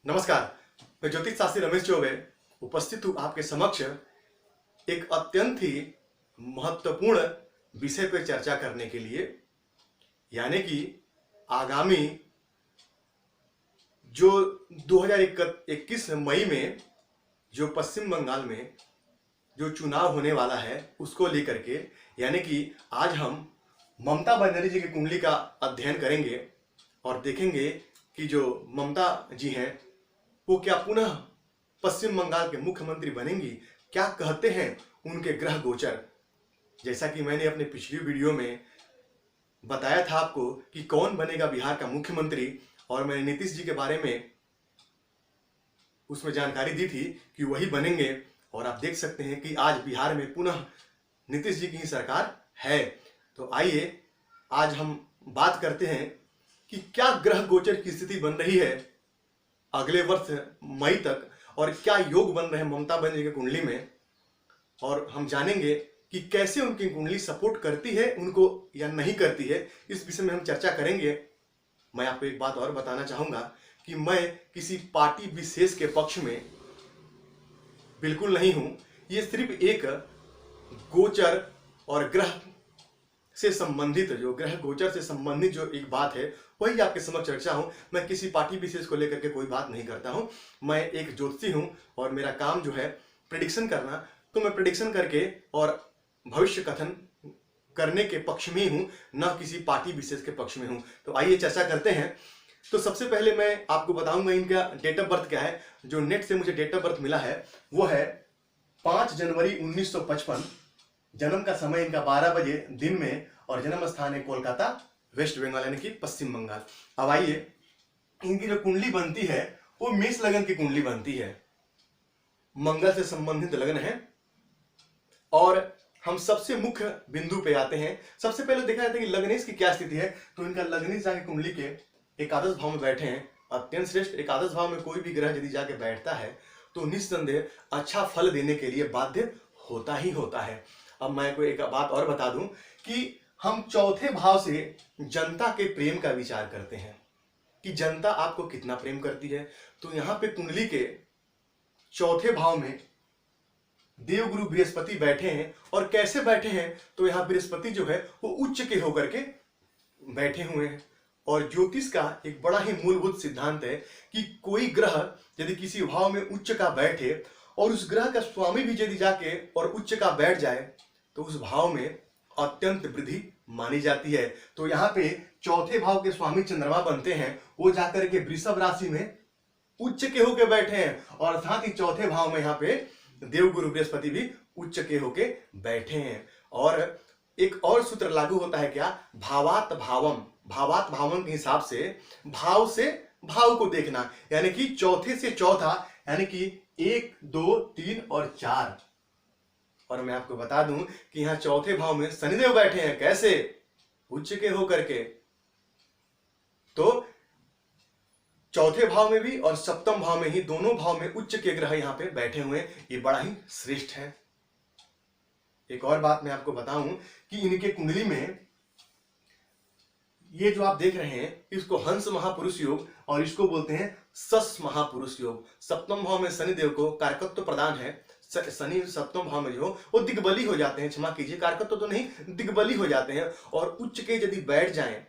नमस्कार। मैं ज्योतिष शास्त्री रमेश चौबे उपस्थित हूँ आपके समक्ष एक अत्यंत ही महत्वपूर्ण विषय पर चर्चा करने के लिए, यानी कि आगामी जो 2021 मई में जो पश्चिम बंगाल में जो चुनाव होने वाला है उसको लेकर के, यानी कि आज हम ममता बनर्जी जी की कुंडली का अध्ययन करेंगे और देखेंगे कि जो ममता जी हैं वो क्या पुनः पश्चिम बंगाल के मुख्यमंत्री बनेंगी। क्या कहते हैं उनके ग्रह गोचर। जैसा कि मैंने अपने पिछली वीडियो में बताया था आपको कि कौन बनेगा बिहार का मुख्यमंत्री, और मैंने नीतीश जी के बारे में उसमें जानकारी दी थी कि वही बनेंगे। और आप देख सकते हैं कि आज बिहार में पुनः नीतीश जी की ही सरकार है। तो आइए आज हम बात करते हैं कि क्या ग्रह गोचर की स्थिति बन रही है अगले वर्ष मई तक, और क्या योग बन रहे हैं ममता बनर्जी की कुंडली में, और हम जानेंगे कि कैसे उनकी कुंडली सपोर्ट करती है उनको या नहीं करती है। इस विषय में हम चर्चा करेंगे। मैं आपको एक बात और बताना चाहूंगा कि मैं किसी पार्टी विशेष के पक्ष में बिल्कुल नहीं हूं। ये सिर्फ एक गोचर और ग्रह से संबंधित, जो ग्रह गोचर से संबंधित जो एक बात है वही आपके समक्ष रखा हूं। मैं किसी पार्टी विशेष को लेकर के कोई बात नहीं करता हूं। मैं एक ज्योतिषी हूं और मेरा काम जो है प्रेडिक्शन करना, तो मैं प्रेडिक्शन करके और भविष्य कथन करने के पक्ष में हूं, न किसी पार्टी विशेष के पक्ष में हूं। तो आइए चर्चा करते हैं। तो सबसे पहले मैं आपको बताऊंगा इनका डेट ऑफ बर्थ क्या है। जो नेट से मुझे डेट ऑफ बर्थ मिला है वो है 5 जनवरी 1955। जन्म का समय इनका 12 बजे दिन में, और जन्म स्थान है कोलकाता, वेस्ट बंगाल यानी कि पश्चिम बंगाल। अब आइए, इनकी जो कुंडली बनती है वो मेष लगन की कुंडली बनती है, मंगल से संबंधित लगन है। और हम सबसे मुख्य बिंदु पे आते हैं। सबसे पहले देखा जाता है कि लग्नेश की क्या स्थिति है। तो इनका लग्नेश जाके कुंडली के एकादश भाव में बैठे हैं। अत्यंत श्रेष्ठ। एकादश भाव में कोई भी ग्रह यदि जाके बैठता है तो निस्संदेह अच्छा फल देने के लिए बाध्य होता ही होता है। अब मैं कोई एक बात और बता दूं कि हम चौथे भाव से जनता के प्रेम का विचार करते हैं कि जनता आपको कितना प्रेम करती है। तो यहां पे कुंडली के चौथे भाव में देवगुरु बृहस्पति बैठे हैं। और कैसे बैठे हैं, तो यहां बृहस्पति जो है वो उच्च के होकर के बैठे हुए हैं। और ज्योतिष का एक बड़ा ही मूलभूत सिद्धांत है कि कोई ग्रह यदि किसी भाव में उच्च का बैठे और उस ग्रह का स्वामी भी यदि जाके और उच्च का बैठ जाए तो उस भाव में अत्यंत वृद्धि मानी जाती है। तो यहाँ पे चौथे भाव के स्वामी चंद्रमा बनते हैं, वो जाकर के वृषभ राशि में उच्च के होके बैठे हैं। और साथ ही चौथे भाव में यहाँ पे देवगुरु बृहस्पति भी उच्च के होके बैठे हैं। और एक और सूत्र लागू होता है क्या, भावात भावम। भावात भावम के हिसाब से भाव को देखना, यानी कि चौथे से चौथा, यानी कि 1, 2, 3 और 4। और मैं आपको बता दूं कि यहां चौथे भाव में शनिदेव बैठे हैं। कैसे, उच्च के होकर के। तो चौथे भाव में भी और सप्तम भाव में ही, दोनों भाव में उच्च के ग्रह यहां पे बैठे हुए हैं। ये बड़ा ही श्रेष्ठ है। एक और बात मैं आपको बताऊं कि इनके कुंडली में ये जो आप देख रहे हैं इसको हंस महापुरुष योग और इसको बोलते हैं सस महापुरुष योग। सप्तम भाव में शनिदेव को कारकत्व प्रदान है। शनि सप्तम भाव में जो वो दिग्बली हो जाते हैं, क्षमा कीजिए, कारकत्व तो नहीं, दिग्बली हो जाते हैं। और उच्च के यदि बैठ जाएं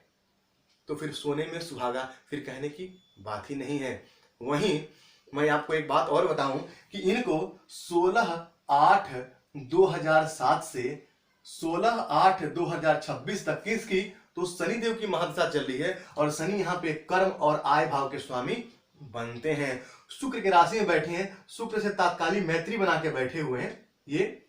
तो फिर सोने में सुहागा, फिर कहने की बात ही नहीं है। वहीं मैं आपको एक बात और बताऊं कि इनको 16/8/2007 से 16/8/2026 तक किसकी, तो शनिदेव की महादशा चल रही है। और शनि यहाँ पे कर्म और आय भाव के स्वामी बनते हैं। शुक्र की राशि में बैठे हैं, शुक्र से तात्कालिक मैत्री बना के बैठे हुए हैं। ये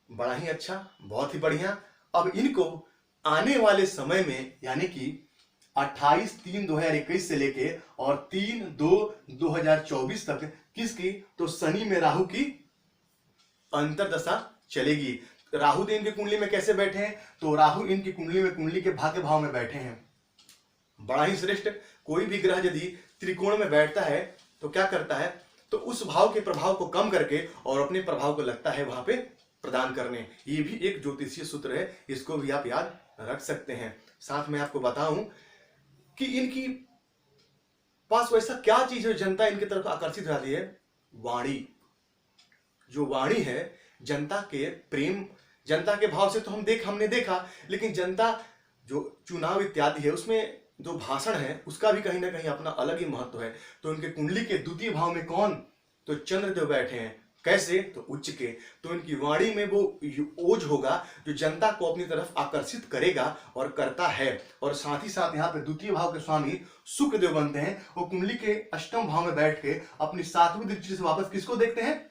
बड़ा ही अच्छा, बहुत ही बढ़िया। अब इनको आने वाले समय में, यानी कि 28/3/2021 से लेके और 3/2/2024 तक किसकी, तो शनि में राहु की अंतरदशा चलेगी। राहु देव इनकी कुंडली में कैसे बैठे हैं, तो राहु इनकी कुंडली में कुंडली के भाग्य भाव में बैठे हैं। बड़ा ही श्रेष्ठ। कोई भी ग्रह यदि त्रिकोण में बैठता है तो क्या करता है, तो उस भाव के प्रभाव को कम करके और अपने प्रभाव को लगता है वहां पे प्रदान करने। ये भी एक ज्योतिषीय सूत्र है, इसको भी आप याद रख सकते हैं। साथ में आपको बताऊं कि इनकी पास वैसा क्या चीज है जनता इनकी तरफ आकर्षित हो जाती है? वाणी। जो वाणी है, जनता के प्रेम, जनता के भाव से तो हमने देखा, लेकिन जनता जो चुनाव इत्यादि है उसमें जो भाषण है उसका भी कहीं ना कहीं अपना अलग ही महत्व है। तो उनके कुंडली के द्वितीय भाव में कौन? तो चंद्रदेव बैठे हैं। कैसे? तो उच्च के। तो इनकी वाणी में वो ओज होगा जो जनता को अपनी तरफ आकर्षित करेगा और करता है। और साथ ही साथ यहाँ पे द्वितीय भाव के स्वामी शुक्रदेव बनते हैं। वो कुंडली के अष्टम भाव में बैठ के अपनी सातवीं दृष्टि से वापस किसको देखते हैं?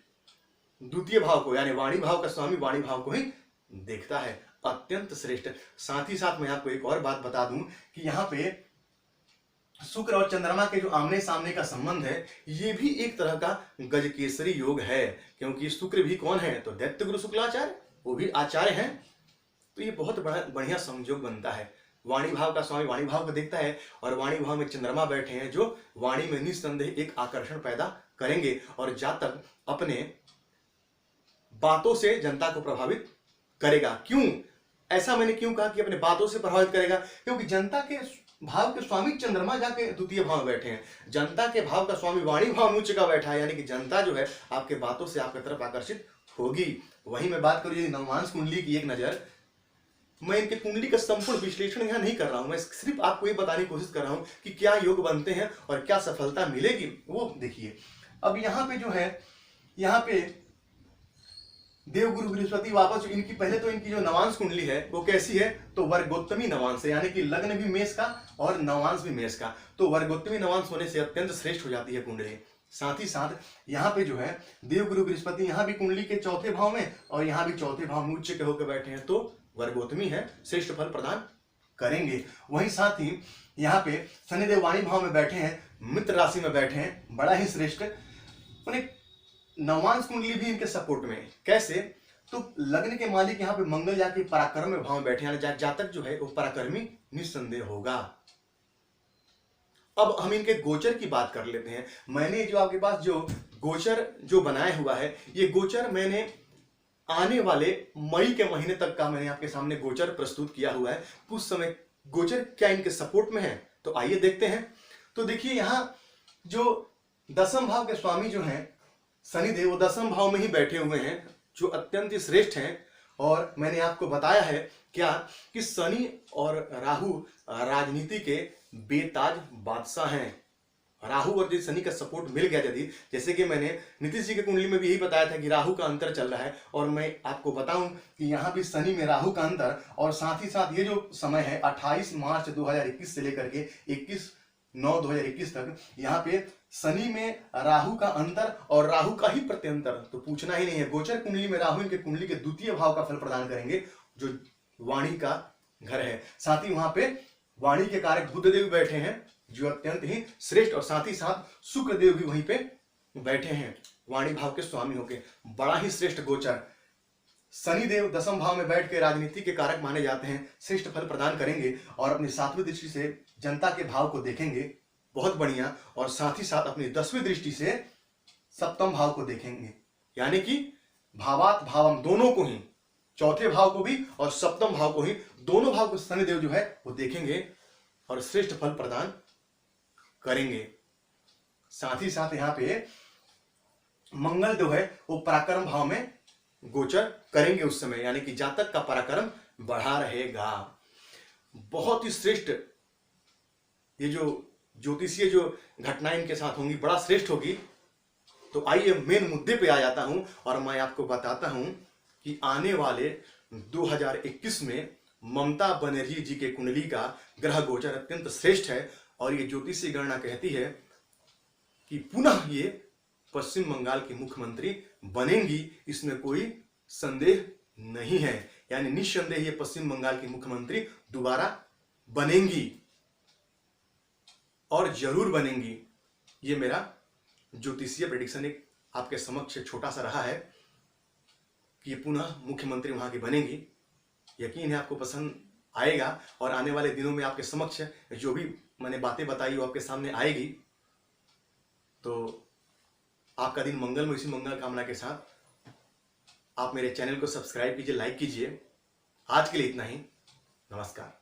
द्वितीय भाव को, यानी वाणी भाव का स्वामी वाणी भाव को ही देखता है। अत्यंत श्रेष्ठ। साथ ही साथ मैं आपको एक और बात बता दूं कि यहाँ पे शुक्र और चंद्रमा के जो आमने सामने का संबंध है, ये भी एक तरह का गजकेसरी योग है, क्योंकि शुक्र भी कौन है? तो दैत्य गुरु शुक्लाचार्य, वो भी आचार्य हैं। तो ये बहुत बड़ा बढ़िया संयोग बनता है। वाणी भाव का स्वामी वाणी भाव को देखता है और वाणी भाव में चंद्रमा बैठे हैं जो वाणी में निस्संदेह एक आकर्षण पैदा करेंगे और जातक अपने बातों से जनता को प्रभावित करेगा। क्यों ऐसा मैंने क्यों कहा कि अपने बातों से प्रभावित करेगा? क्योंकि जनता के भाव के स्वामी चंद्रमा जाके द्वितीय भाव में बैठे हैं, जनता के भाव का स्वामी वाणी भाव में उच्च का बैठा है, यानी कि जनता जो है आपके बातों से आपकी तरफ आकर्षित होगी। वहीं मैं बात करूं नवमांश कुंडली की एक नजर, मैं इनके कुंडली का संपूर्ण विश्लेषण यहाँ नहीं कर रहा हूं, मैं सिर्फ आपको ये बताने की कोशिश कर रहा हूं कि क्या योग बनते हैं और क्या सफलता मिलेगी वो देखिए। अब यहाँ पे जो है, यहाँ पे देवगुरु बृहस्पति वापस इनकी पहले तो इनकी जो नवांश कुंडली है वो कैसी है? तो वर्गोत्तमी नवांश है, यानी कि लग्न भी मेष का और नवांश भी मेष का। तो वर्गोत्तमी नवांश होने से अत्यंत श्रेष्ठ हो जाती है कुंडली। साथ ही साथ यहाँ पे जो है देवगुरु बृहस्पति यहाँ भी कुंडली के चौथे भाव में और यहाँ भी चौथे भाव में उच्च के होकर बैठे हैं, तो वर्गोत्तमी है, श्रेष्ठ फल प्रदान करेंगे। वहीं साथ ही यहाँ पे शनिदेव वाणी भाव में बैठे हैं, मित्र राशि में बैठे हैं, बड़ा ही श्रेष्ठ। उन्हें नवांश कुंडली भी इनके सपोर्ट में। कैसे? तो लग्न के मालिक यहाँ पे मंगल जाके पराक्रम में भाव में बैठे हैं, जातक जो है वो पराक्रमी निस्संदेह होगा। अब हम इनके गोचर की बात कर लेते हैं। मैंने जो आपके पास जो गोचर जो बनाया हुआ है, ये गोचर मैंने आने वाले मई के महीने तक का मैंने आपके सामने गोचर प्रस्तुत किया हुआ है। उस समय गोचर क्या इनके सपोर्ट में है, तो आइए देखते हैं। तो देखिए यहाँ जो दसम भाव के स्वामी जो हैं शनिदेव, वो दसम भाव में ही बैठे हुए हैं जो अत्यंत ही श्रेष्ठ हैं। और मैंने आपको बताया है क्या कि शनि और राहु राजनीति के बेताज बादशाह हैं। राहु और यदि शनि का सपोर्ट मिल गया, यदि जैसे कि मैंने नीतीश जी के कुंडली में भी यही बताया था कि राहु का अंतर चल रहा है, और मैं आपको बताऊं कि यहाँ भी शनि में राहु का अंतर, और साथ ही साथ ये जो समय है 28 मार्च 2021 से लेकर के 21/9/2021 तक, यहाँ पे शनि में राहु का अंतर और राहु का ही प्रत्यंतर, तो पूछना ही नहीं है। गोचर कुंडली में राहु इनके कुंडली के द्वितीय भाव का फल प्रदान करेंगे जो वाणी का घर है। साथ ही वहां पे वाणी के कारक बुधदेव बैठे हैं जो अत्यंत ही श्रेष्ठ, और साथ ही साथ शुक्रदेव भी वहीं पे बैठे हैं वाणी भाव के स्वामी होके। बड़ा ही श्रेष्ठ गोचर। शनिदेव दसम भाव में बैठ के राजनीति के कारक माने जाते हैं, श्रेष्ठ फल प्रदान करेंगे और अपनी सातवीं दृष्टि से जनता के भाव को देखेंगे, बहुत बढ़िया। और साथ ही साथ अपनी 10वीं दृष्टि से सप्तम भाव को देखेंगे, यानी कि भावात भावम, दोनों को ही, चौथे भाव को भी और सप्तम भाव को ही, दोनों भाव को शनिदेव जो है वो देखेंगे और श्रेष्ठ फल प्रदान करेंगे। साथ ही साथ यहाँ पे मंगल जो है वो पराक्रम भाव में गोचर करेंगे उस समय, यानी कि जातक का पराक्रम बढ़ा रहेगा। बहुत ही श्रेष्ठ ये जो ज्योतिषीय जो घटनाएं इनके साथ होंगी, बड़ा श्रेष्ठ होगी। तो आइए मेन मुद्दे पे आ जाता हूं और मैं आपको बताता हूं कि आने वाले 2021 में ममता बनर्जी जी के कुंडली का ग्रह गोचर अत्यंत श्रेष्ठ है, और ये ज्योतिषीय गणना कहती है कि पुनः ये पश्चिम बंगाल की मुख्यमंत्री बनेंगी, इसमें कोई संदेह नहीं है। यानी निस्संदेह ये पश्चिम बंगाल की मुख्यमंत्री दोबारा बनेंगी और जरूर बनेंगी। ये मेरा ज्योतिषीय प्रेडिक्शन एक आपके समक्ष छोटा सा रहा है कि ये पुनः मुख्यमंत्री वहां की बनेंगी। यकीन है आपको पसंद आएगा, और आने वाले दिनों में आपके समक्ष जो भी मैंने बातें बताई वो आपके सामने आएगी। तो आपका दिन मंगलमय, इसी मंगल कामना के साथ आप मेरे चैनल को सब्सक्राइब कीजिए, लाइक कीजिए। आज के लिए इतना ही। नमस्कार।